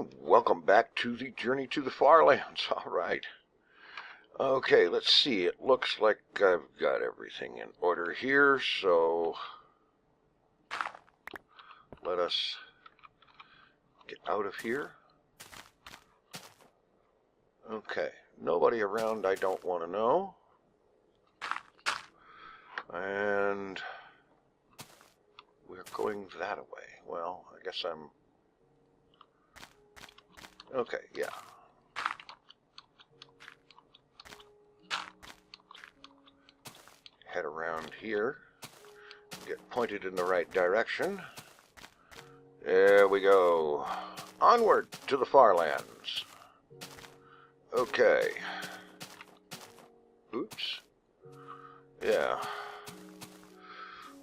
and welcome back to the Journey to the FarLands. Alright. Okay, let's see. It looks like I've got everything in order here, so let us get out of here. Okay, nobody around I don't want to know. And we're going that way. Well, I guess I'm... Okay, yeah. Head around here. Get pointed in the right direction. There we go. Onward to the FarLands. Okay. Oops. Yeah.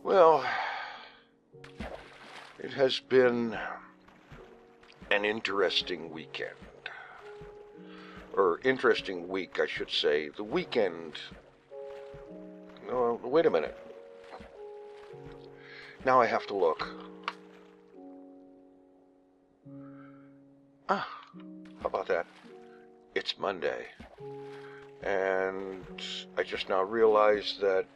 Well, it has been an interesting weekend. Or interesting week, I should say. The weekend... No, wait a minute. Now I have to look. Ah, how about that? It's Monday. And I just now realized that...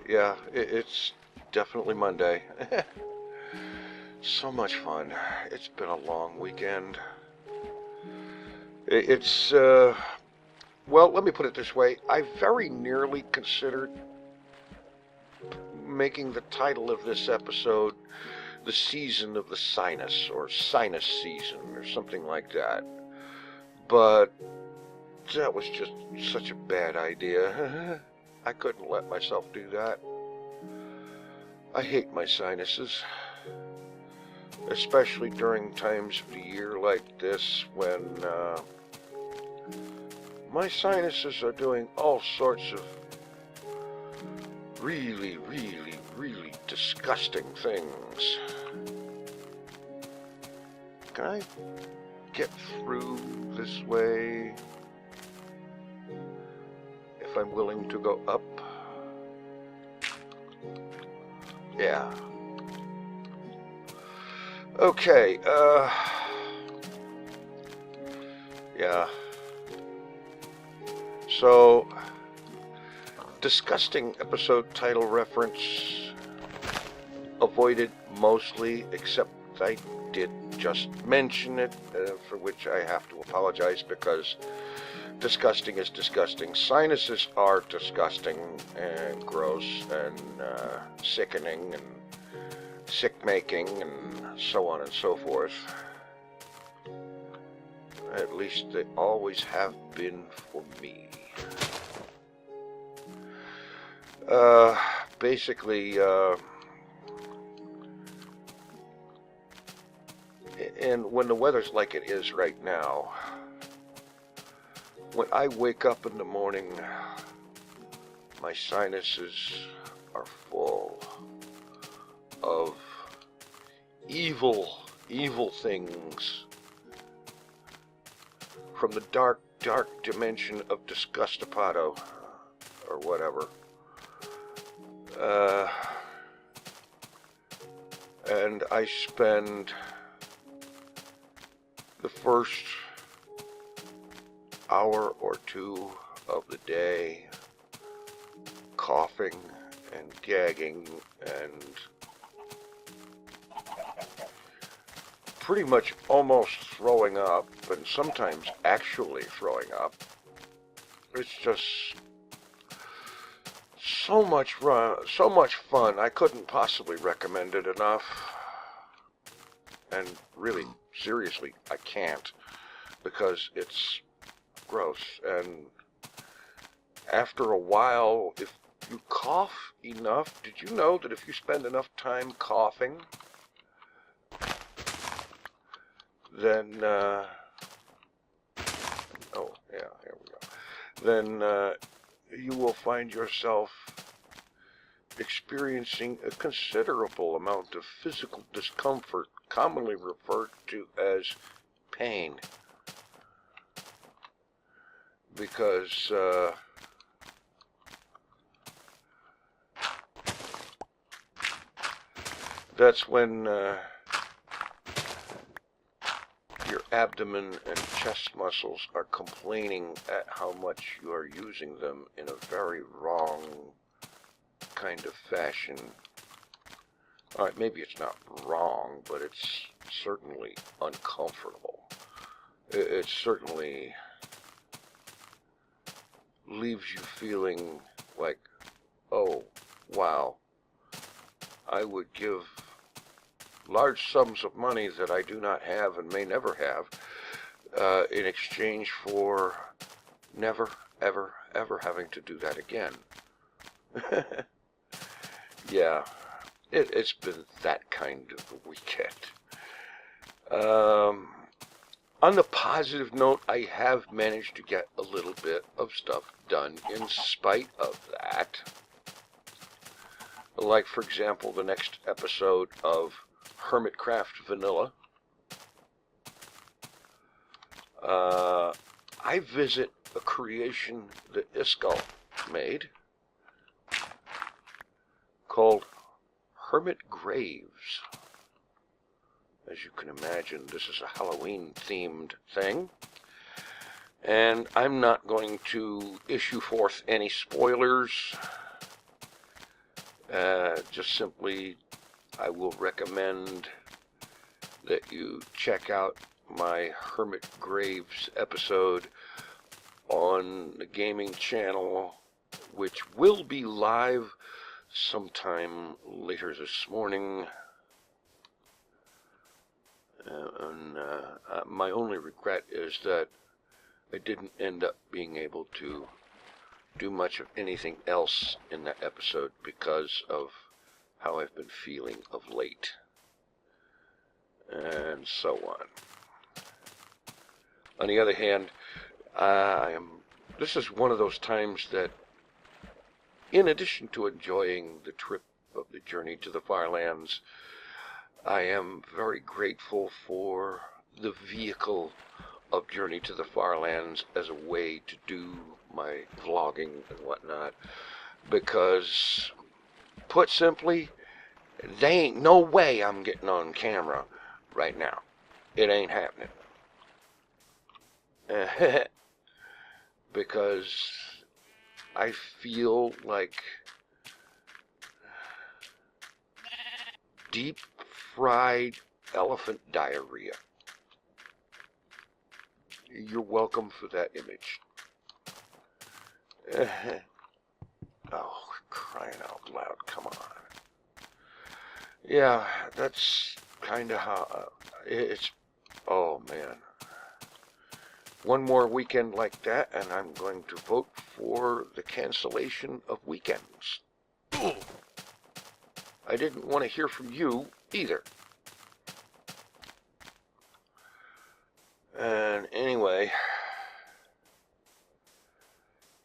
yeah, it's definitely Monday. So much fun. It's been a long weekend. It's, well, let me put it this way. I very nearly considered making the title of this episode The Season of the Sinus, or Sinus Season, or something like that. But that was just such a bad idea. I couldn't let myself do that. I hate my sinuses. Especially during times of the year like this when my sinuses are doing all sorts of really disgusting things. Can I get through this way if I'm willing to go up? Yeah. Okay, yeah. So, disgusting episode title reference avoided mostly, except I did just mention it, for which I have to apologize because disgusting is disgusting. Sinuses are disgusting and gross and sickening and sick-making and so on and so forth. At least they always have been for me. Basically, and when the weather's like it is right now, when I wake up in the morning, my sinuses are full of evil things from the dark dimension of Disgustapado, or whatever. And I spend the first hour or two of the day coughing and gagging and pretty much almost throwing up, and sometimes actually throwing up. It's just so much fun. I couldn't possibly recommend it enough. And really, seriously, I can't, because it's gross. And after a while, if you cough enough, did you know that if you spend enough time coughing, then, oh, yeah, here we go. Then, you will find yourself experiencing a considerable amount of physical discomfort, commonly referred to as pain. Because, that's when, abdomen and chest muscles are complaining at how much you are using them in a very wrong kind of fashion. All right, maybe it's not wrong, but it's certainly uncomfortable. It certainly leaves you feeling like, oh, wow, I would give large sums of money that I do not have and may never have in exchange for never, ever, ever having to do that again. Yeah, it's been that kind of a weekend. On the positive note, I have managed to get a little bit of stuff done in spite of that. Like, for example, the next episode of Hermitcraft Vanilla. I visit a creation that Iskall made called Hermit Graves. As you can imagine, this is a Halloween-themed thing. And I'm not going to issue forth any spoilers. Just simply, I will recommend that you check out my Hermit Graves episode on the gaming channel, which will be live sometime later this morning. My only regret is that I didn't end up being able to do much of anything else in that episode because of how I've been feeling of late, and so on. On the other hand, this is one of those times that, in addition to enjoying the trip of the Journey to the FarLands, I am very grateful for the vehicle of Journey to the FarLands as a way to do my vlogging and whatnot, because, put simply, there ain't no way I'm getting on camera right now. It ain't happening. Because I feel like deep fried elephant diarrhea. You're welcome for that image. Oh, crying out loud, come on. Yeah, that's kind of how it's. Oh, man. One more weekend like that, and I'm going to vote for the cancellation of weekends. I didn't want to hear from you either. And anyway,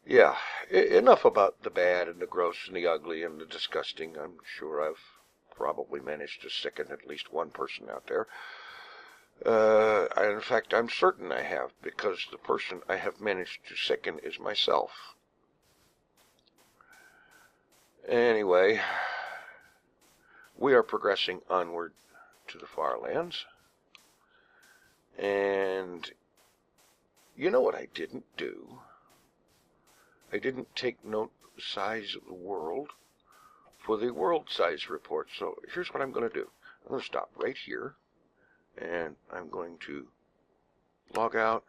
yeah, enough about the bad and the gross and the ugly and the disgusting. I'm sure I've probably managed to sicken at least one person out there. In fact, I'm certain I have, because the person I have managed to sicken is myself. Anyway, we are progressing onward to the FarLands. And you know what I didn't do? I didn't take note of the size of the world for the world size report. So here's what I'm going to do. I'm going to stop right here. And I'm going to log out,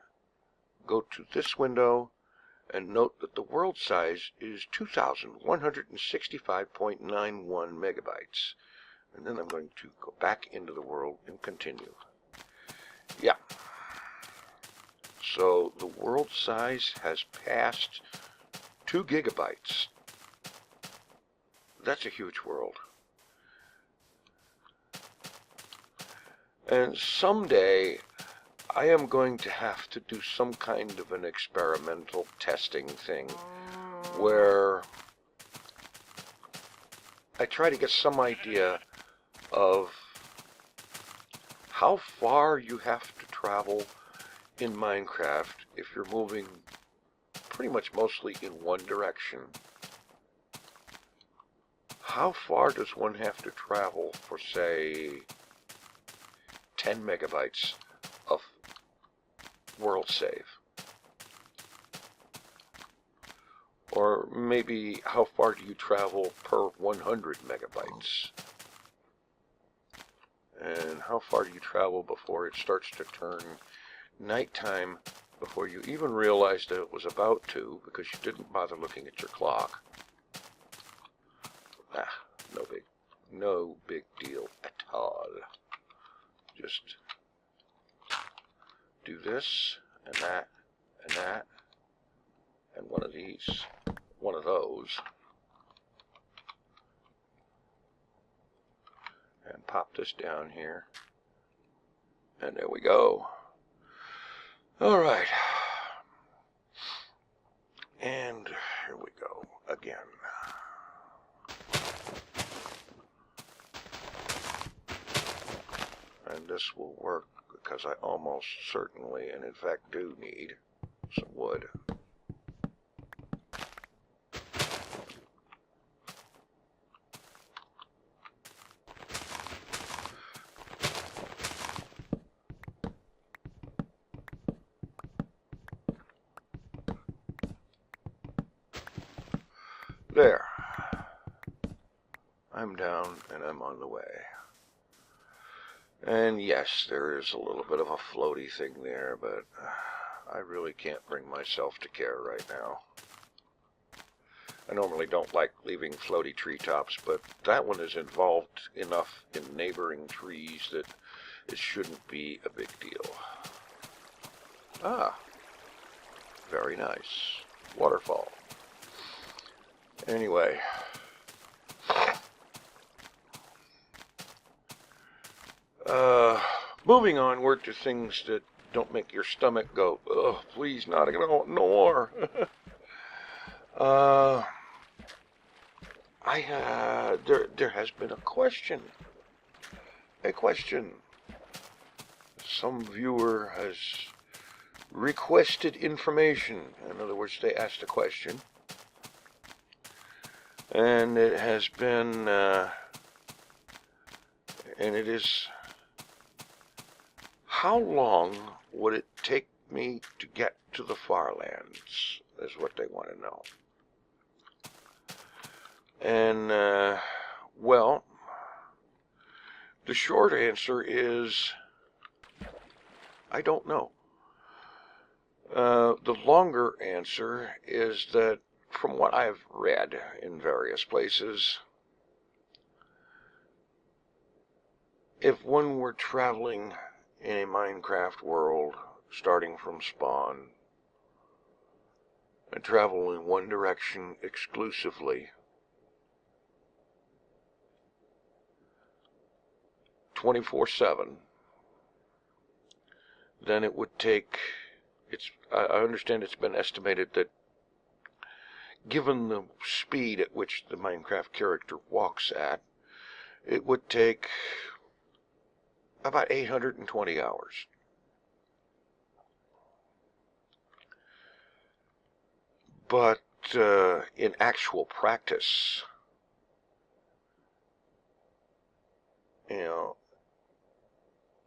go to this window, and note that the world size is 2,165.91 megabytes. And then I'm going to go back into the world and continue. Yeah. So the world size has passed 2 gigabytes. That's a huge world. And someday, I am going to have to do some kind of an experimental testing thing where I try to get some idea of how far you have to travel in Minecraft if you're moving pretty much mostly in one direction. How far does one have to travel for, say, 10 megabytes of world save. Or maybe how far do you travel per 100 megabytes? And how far do you travel before it starts to turn nighttime before you even realized that it was about to because you didn't bother looking at your clock? No big deal at all. Just do this and that and that and one of those, and pop this down here, and there we go. All right, and here we go again. And this will work because I almost certainly, and in fact do need some wood. There. I'm down and I'm on the way. And yes, there is a little bit of a floaty thing there, but I really can't bring myself to care right now. I normally don't like leaving floaty treetops, but that one is involved enough in neighboring trees that it shouldn't be a big deal. Ah, very nice. Waterfall. Anyway. Moving onward to things that don't make your stomach go, oh, please, not again, no more. There has been a question. Some viewer has requested information. In other words, they asked a question. And it has been, and it is, how long would it take me to get to the FarLands, is what they want to know. And, well, the short answer is, I don't know. The longer answer is that, from what I've read in various places, if one were traveling in a Minecraft world, starting from spawn, and travel in one direction exclusively, 24/7, then it would take, I understand it's been estimated that given the speed at which the Minecraft character walks at, it would take about 820 hours. But in actual practice,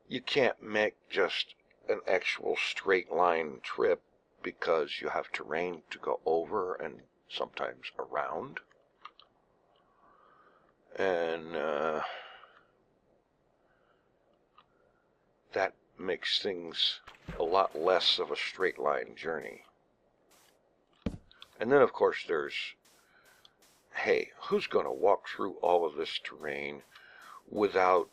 you can't make just an actual straight line trip because you have terrain to go over and sometimes around. And that makes things a lot less of a straight line journey. And then, of course, there's, hey, who's going to walk through all of this terrain without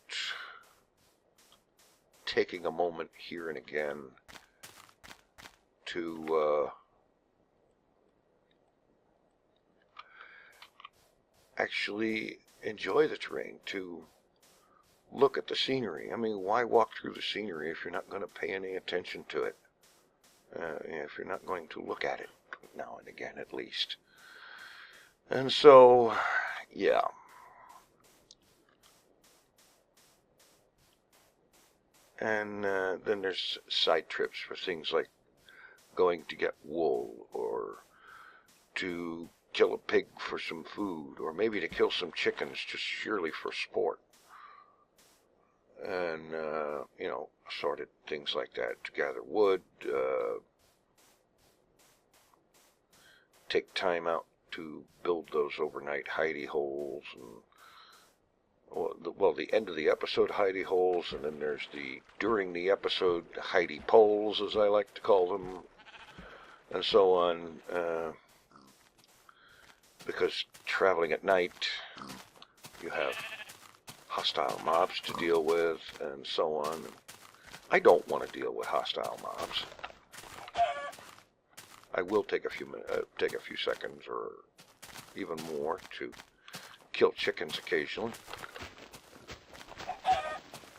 taking a moment here and again to actually enjoy the terrain, to look at the scenery? I mean, why walk through the scenery if you're not going to pay any attention to it? If you're not going to look at it now and again, at least. And so, yeah. And then there's side trips for things like going to get wool, or to kill a pig for some food, or maybe to kill some chickens just purely for sport. and, you know, assorted things like that, to gather wood, take time out to build those overnight hidey holes, and well, the end of the episode hidey holes, and then there's the during the episode hidey poles, as I like to call them, and so on, because traveling at night, you have hostile mobs to deal with, and so on. I don't want to deal with hostile mobs. I will take a few seconds or even more to kill chickens occasionally.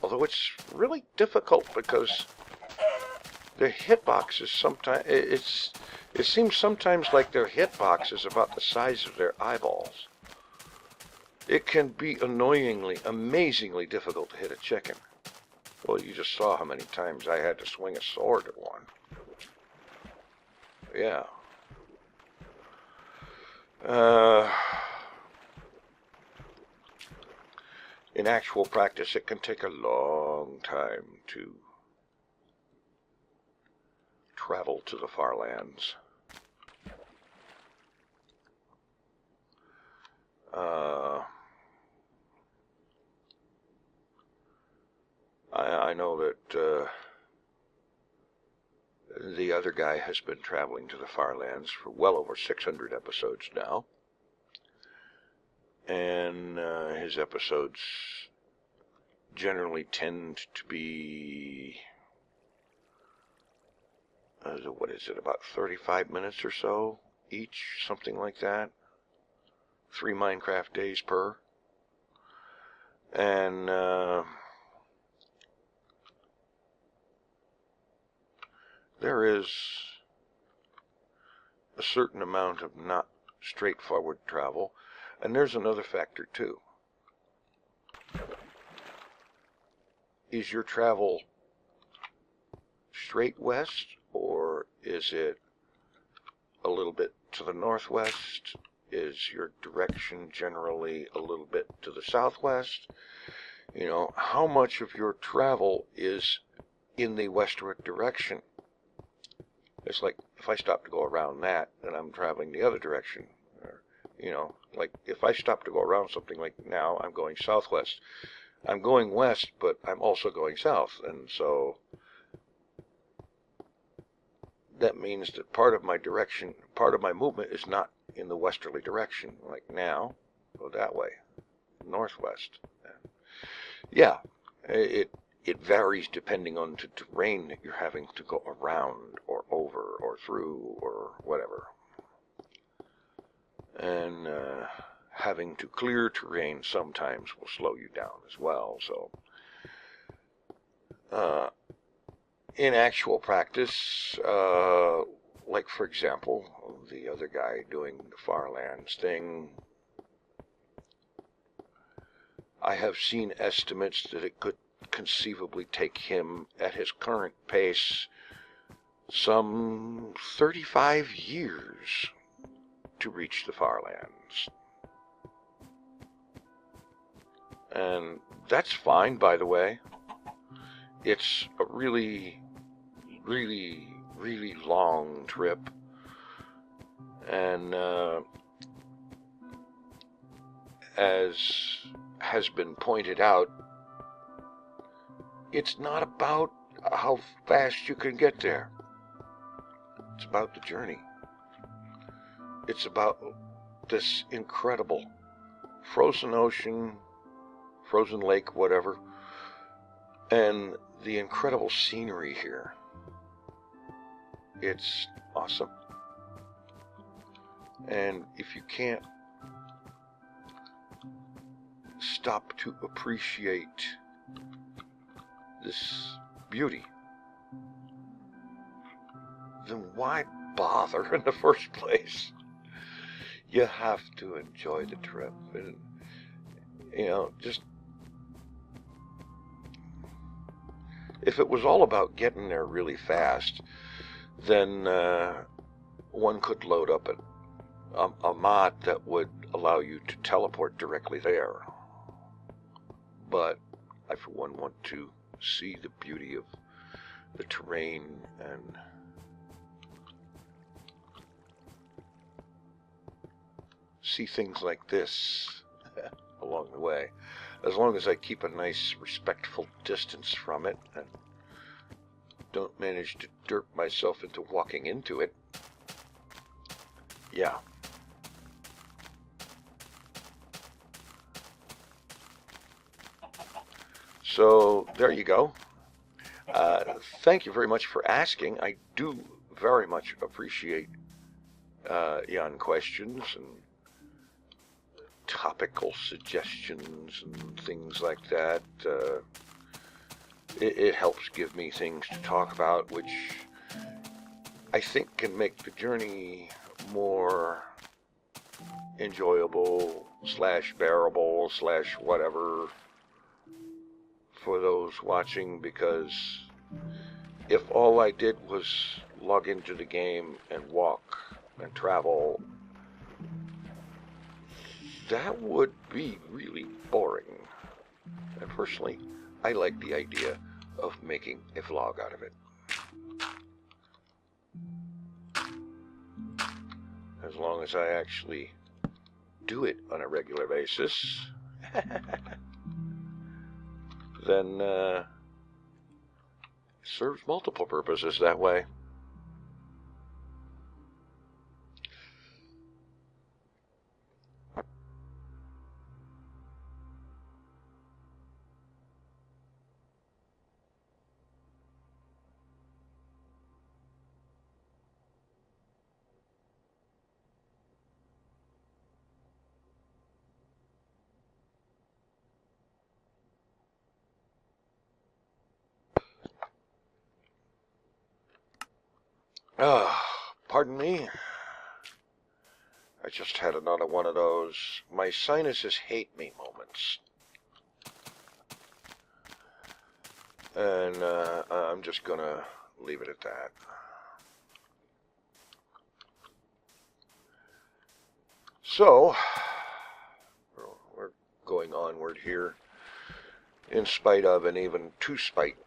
Although it's really difficult because their hitboxes sometimes it seems sometimes like their hitbox is about the size of their eyeballs. It can be annoyingly, amazingly difficult to hit a chicken. Well, you just saw how many times I had to swing a sword at one. Yeah. In actual practice, it can take a long time to travel to the far lands. I know that the other guy has been traveling to the far lands for well over 600 episodes now. And his episodes generally tend to be, what is it, about 35 minutes or so each, something like that. 3 Minecraft days per. And there is a certain amount of not straightforward travel. And there's another factor too. Is your travel straight west, or is it a little bit to the northwest? Is your direction generally a little bit to the southwest? You know, how much of your travel is in the westward direction? It's like, if I stop to go around that, then I'm traveling the other direction. Or, you know, like if I stop to go around something, like now I'm going southwest. I'm going west, but I'm also going south. And so that means that part of my direction, part of my movement is not in the westerly direction. Like now, go that way, northwest. Yeah, it varies depending on the terrain that you're having to go around or over or through or whatever. And having to clear terrain sometimes will slow you down as well. So in actual practice, like for example, the other guy doing the FarLands thing, I have seen estimates that it could conceivably take him at his current pace some 35 years to reach the FarLands. And that's fine, by the way. It's a really, really, really long trip. And as has been pointed out, it's not about how fast you can get there. It's about the journey. It's about this incredible frozen ocean, frozen lake, whatever, and the incredible scenery here. It's awesome. And if you can't stop to appreciate this beauty, then why bother in the first place? You have to enjoy the trip. And, you know, just, if it was all about getting there really fast, then one could load up a mod that would allow you to teleport directly there. But I, for one, want to see the beauty of the terrain and see things like this along the way, as long as I keep a nice respectful distance from it and don't manage to derp myself into walking into it. Yeah. So there you go. Thank you very much for asking. I do very much appreciate yon questions and topical suggestions and things like that. It helps give me things to talk about, which I think can make the journey more enjoyable / bearable / whatever for those watching, because if all I did was log into the game and walk and travel, that would be really boring. And personally, I like the idea of making a vlog out of it. As long as I actually do it on a regular basis, then it serves multiple purposes that way. Pardon me. I just had another one of those my sinuses hate me moments. And I'm just gonna leave it at that. So, we're going onward here, in spite of, and even to spite,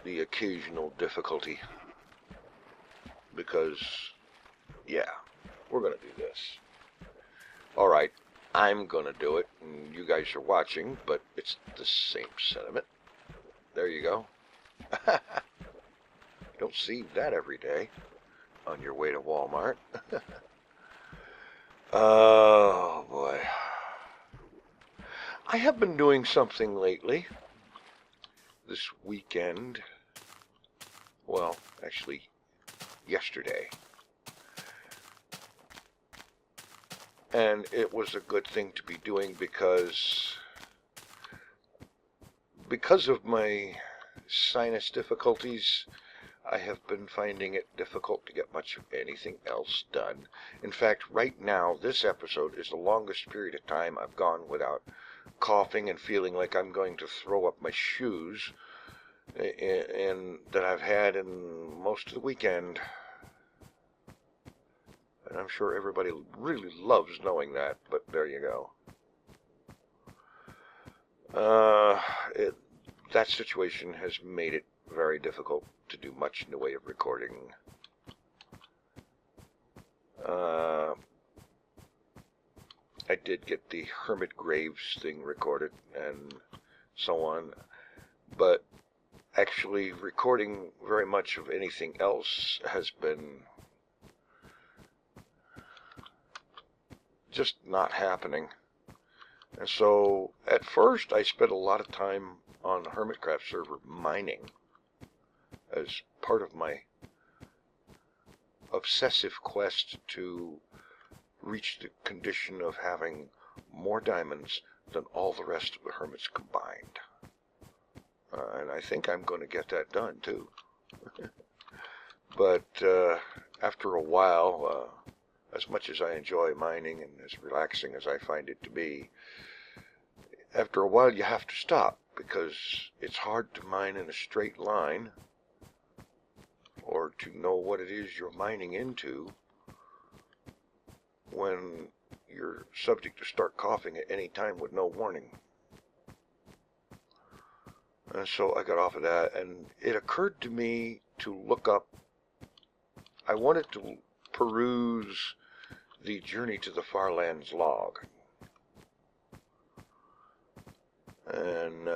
the occasional difficulty. Because, yeah, we're gonna do this. Alright, I'm gonna do it, and you guys are watching, but it's the same sentiment. There you go. Don't see that every day on your way to Walmart. Oh, boy. I have been doing something lately. This weekend. Well, actually, yesterday. And it was a good thing to be doing because of my sinus difficulties, I have been finding it difficult to get much of anything else done. In fact, right now, this episode is the longest period of time I've gone without coughing and feeling like I'm going to throw up my shoes, and that I've had in most of the weekend. And I'm sure everybody really loves knowing that, but there you go. That situation has made it very difficult to do much in the way of recording. I did get the Hermit Graves thing recorded and so on, but actually recording very much of anything else has been just not happening. And so at first I spent a lot of time on the Hermitcraft server mining as part of my obsessive quest to reach the condition of having more diamonds than all the rest of the hermits combined. And I think I'm going to get that done too. But after a while, as much as I enjoy mining and as relaxing as I find it to be, after a while you have to stop, because it's hard to mine in a straight line, or to know what it is you're mining into when you're subject to start coughing at any time with no warning. And so I got off of that, and it occurred to me to look up, I wanted to peruse the Journey to the FarLands log. And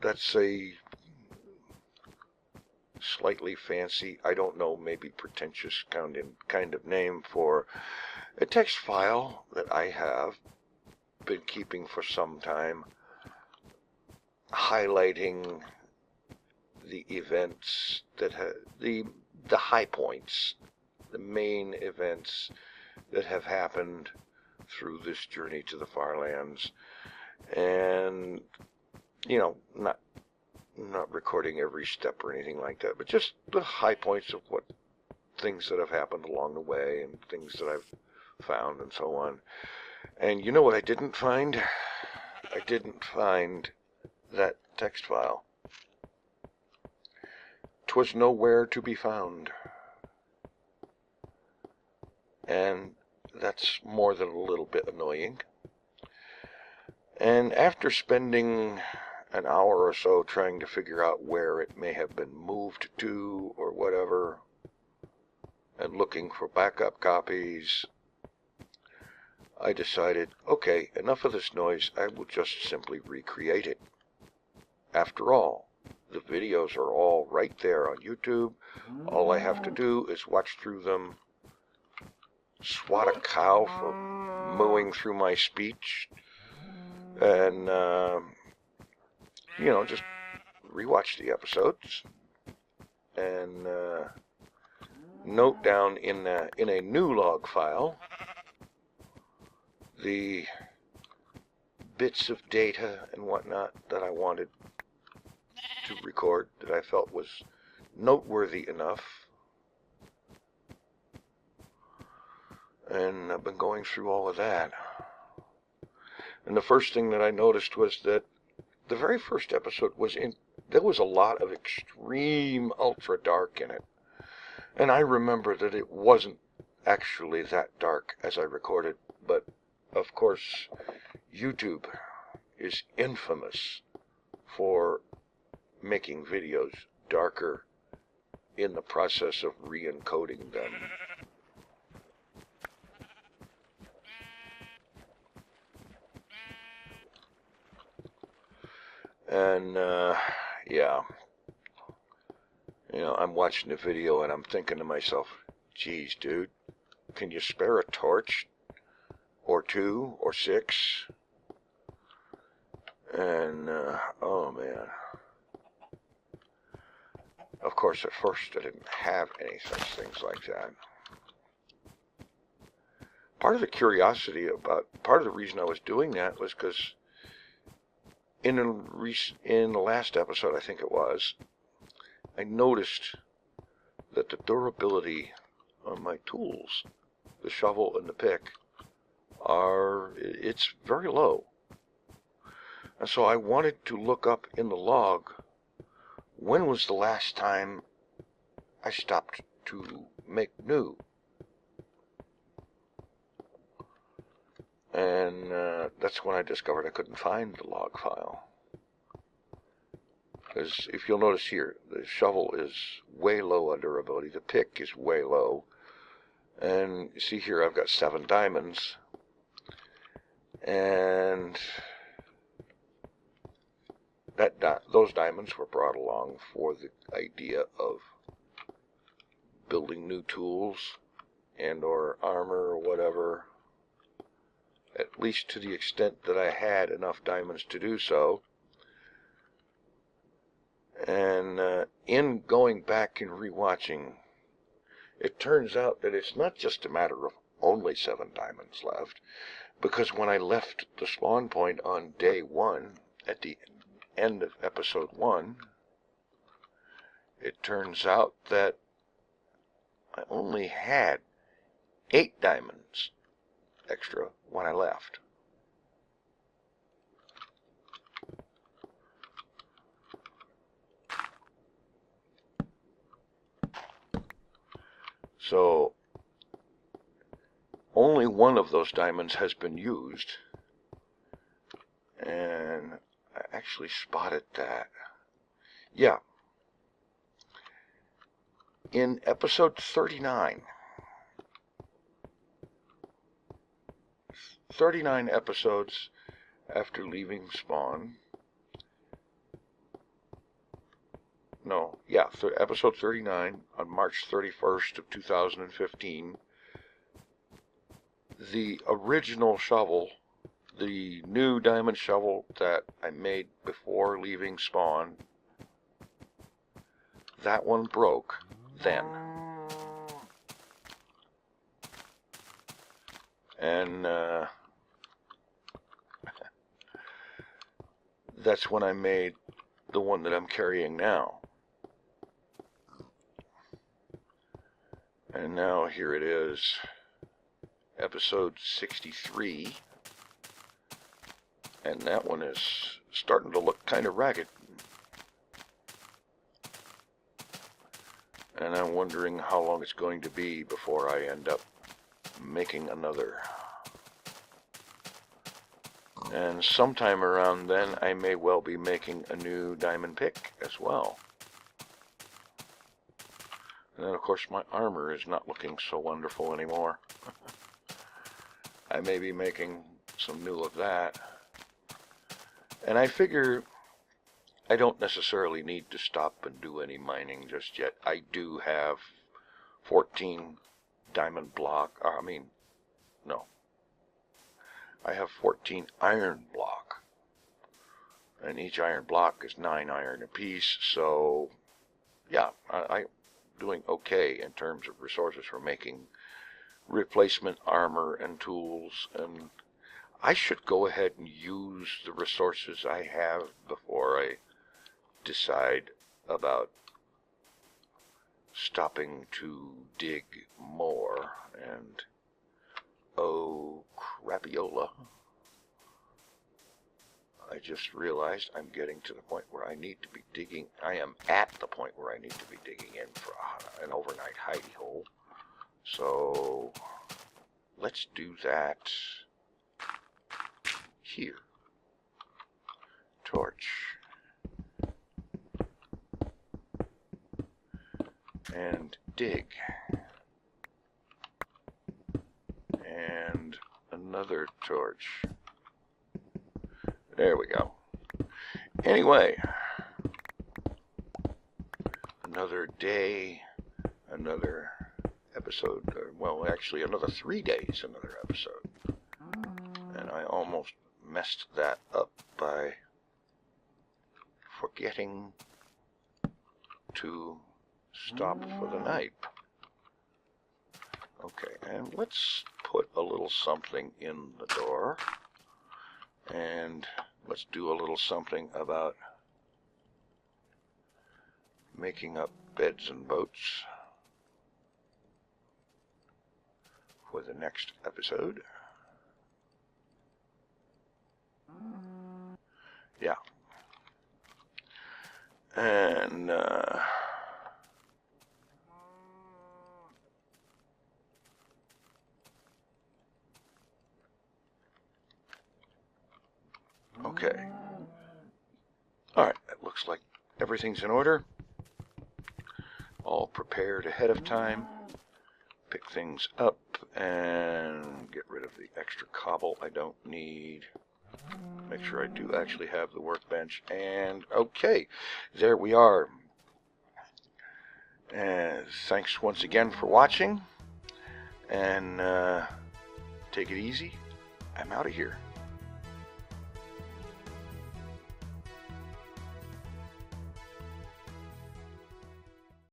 that's a slightly fancy, I don't know, maybe pretentious kind of name for a text file that I have been keeping for some time, highlighting the events that the high points, the main events that have happened through this journey to the FarLands, and not recording every step or anything like that, but just the high points of what things that have happened along the way and things that I've found and so on. And you know what I didn't find? I didn't find that text file. 'Twas nowhere to be found. And that's more than a little bit annoying. And after spending an hour or so trying to figure out where it may have been moved to or whatever, and looking for backup copies, I decided, okay, enough of this noise, I will just simply recreate it. After all, the videos are all right there on YouTube. All I have to do is watch through them, swat a cow for mooing through my speech, and just rewatch the episodes and note down in a new log file the bits of data and whatnot that I wanted to record, that I felt was noteworthy enough. And I've been going through all of that. And the first thing that I noticed was that the very first episode there was a lot of extreme ultra dark in it. And I remember that it wasn't actually that dark as I recorded, but of course YouTube is infamous for making videos darker in the process of re-encoding them. And yeah, I'm watching the video and I'm thinking to myself, geez, dude, can you spare a torch or 2 or 6? And oh man, of course at first I didn't have any such things like that. Part of the reason I was doing that was because in the last episode, I think it was, I noticed that the durability on my tools, the shovel and the pick, it's very low. And so I wanted to look up in the log, when was the last time I stopped to make new? And that's when I discovered I couldn't find the log file. Because if you'll notice here, the shovel is way low on durability, the pick is way low, and you see here I've got 7 diamonds, and those diamonds were brought along for the idea of building new tools and or armor or whatever, at least to the extent that I had enough diamonds to do so. And in going back and rewatching, it turns out that it's not just a matter of only 7 diamonds left, because when I left the spawn point on day 1, at the end of episode 1, it turns out that I only had 8 diamonds extra when I left. So only one of those diamonds has been used, and I actually spotted that. yeah. In episode 39, 39 episodes after leaving spawn. No, yeah, episode 39 on March 31st of 2015. The original shovel, the new diamond shovel that I made before leaving spawn, that one broke then. And that's when I made the one that I'm carrying now. And now here it is, episode 63. And that one is starting to look kind of ragged. And I'm wondering how long it's going to be before I end up making another. And sometime around then, I may well be making a new diamond pick as well. And then, of course, my armor is not looking so wonderful anymore. I may be making some new of that. And I figure I don't necessarily need to stop and do any mining just yet. I do have 14 diamond block. I have 14 iron block. And each iron block is 9 iron apiece. So, yeah, I'm doing okay in terms of resources for making replacement armor and tools. And I should go ahead and use the resources I have before I decide about stopping to dig more. And oh crapiola, I just realized I'm getting to the point where I need to be digging. I am at the point where I need to be digging in for an overnight hidey hole. So let's do that here. Torch. And dig. And another torch. There we go. Anyway, another day, another episode, well, actually another 3 days, another episode. And I almost messed that up by forgetting to stop for the night. Okay, and let's put a little something in the door. And let's do a little something about making up beds and boats for the next episode. Yeah. And okay. Alright, it looks like everything's in order. All prepared ahead of time. Pick things up and get rid of the extra cobble I don't need. Make sure I do actually have the workbench. And okay, there we are. And thanks once again for watching. And take it easy. I'm out of here.